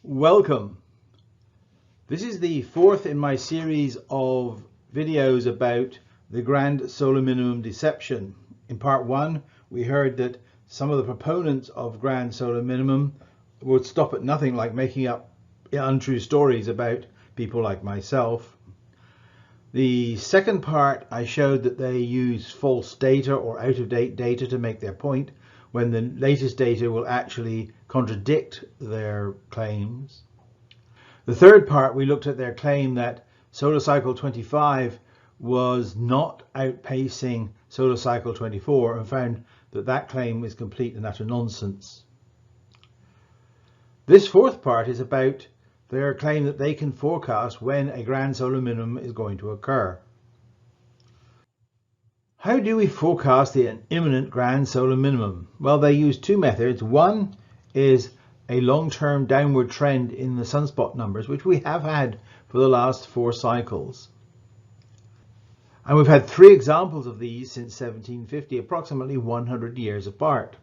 Welcome. This is the fourth in my series of videos about the grand solar minimum deception. In part one, we heard that some of the proponents of grand solar minimum would stop at nothing like making up untrue stories about people like myself. The second part, I showed that they use false data or out-of-date data to make their point, when the latest data will actually contradict their claims. The third part, we looked at their claim that solar cycle 25 was not outpacing solar cycle 24 and found that that claim is complete and utter nonsense. This fourth part is about their claim that they can forecast when a grand solar minimum is going to occur. How do we forecast the imminent grand solar minimum? Well, they use two methods. One is a long-term downward trend in the sunspot numbers, which we have had for the last 4 cycles. And we've had 3 examples of these since 1750, approximately 100 years apart.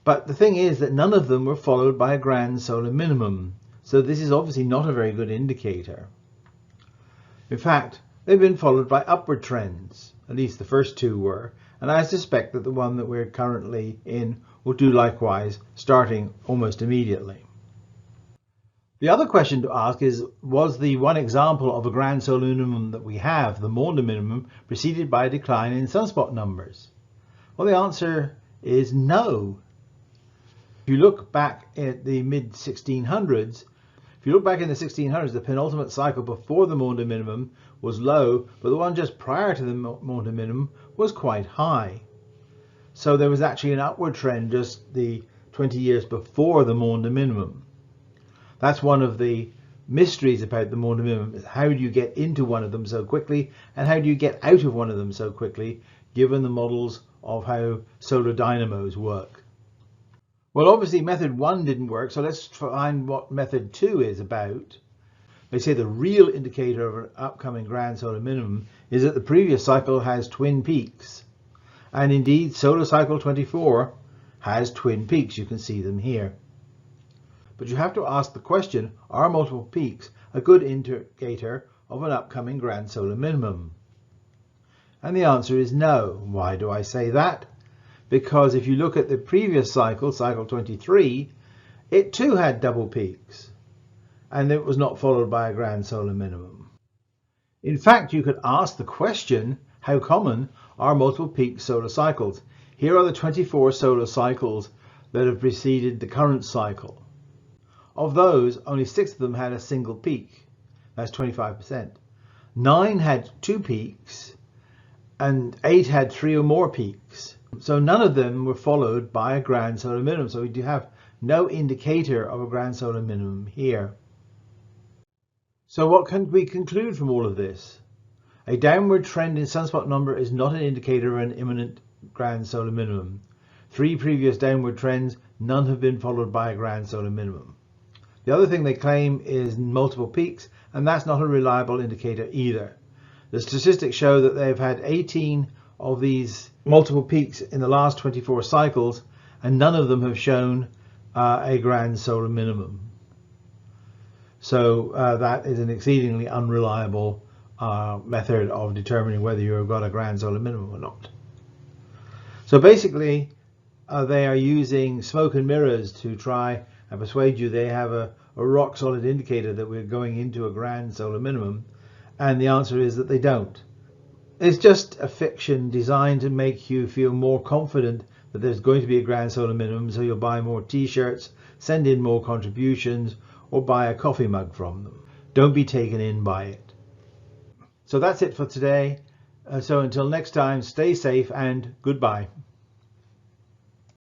But the thing is that none of them were followed by a grand solar minimum, so this is obviously not a very good indicator. In fact, they've been followed by upward trends, at least the first 2 were, and I suspect that the one that we're currently in will do likewise, starting almost immediately. The other question to ask is, was the one example of a grand solar minimum that we have, the Maunder minimum, preceded by a decline in sunspot numbers? Well, the answer is no. If you look back at the mid-1600s, if you look back in the 1600s, the penultimate cycle before the Maunder minimum was low, but the one just prior to the Maunder minimum was quite high. So there was actually an upward trend just the 20 years before the Maunder minimum. That's one of the mysteries about the Maunder minimum. How do you get into one of them so quickly, and how do you get out of one of them so quickly, given the models of how solar dynamos work? Well, obviously method 1 didn't work, so let's find what method 2 is about. They say the real indicator of an upcoming grand solar minimum is that the previous cycle has twin peaks. And indeed, solar cycle 24 has twin peaks. You can see them here. But you have to ask the question, are multiple peaks a good indicator of an upcoming grand solar minimum? And the answer is no. Why do I say that? Because if you look at the previous cycle, cycle 23, it too had double peaks, and it was not followed by a grand solar minimum. In fact, you could ask the question, how common are multiple peak solar cycles? Here are the 24 solar cycles that have preceded the current cycle. Of those, only 6 of them had a single peak. That's 25%. 9 had 2 peaks, and 8 had 3 or more peaks. So none of them were followed by a grand solar minimum. So we do have no indicator of a grand solar minimum here. So what can we conclude from all of this? A downward trend in sunspot number is not an indicator of an imminent grand solar minimum. 3 previous downward trends, none have been followed by a grand solar minimum. The other thing they claim is multiple peaks, and that's not a reliable indicator either. The statistics show that they've had 18 of these multiple peaks in the last 24 cycles, and none of them have shown a grand solar minimum. So that is an exceedingly unreliable method of determining whether you've got a grand solar minimum or not. So basically they are using smoke and mirrors to try and persuade you they have a rock solid indicator that we're going into a grand solar minimum, and the answer is that they don't. It's just a fiction designed to make you feel more confident that there's going to be a grand solar minimum, so you'll buy more t-shirts, send in more contributions, or buy a coffee mug from them. Don't be taken in by it. So that's it for today. So until next time, stay safe and goodbye.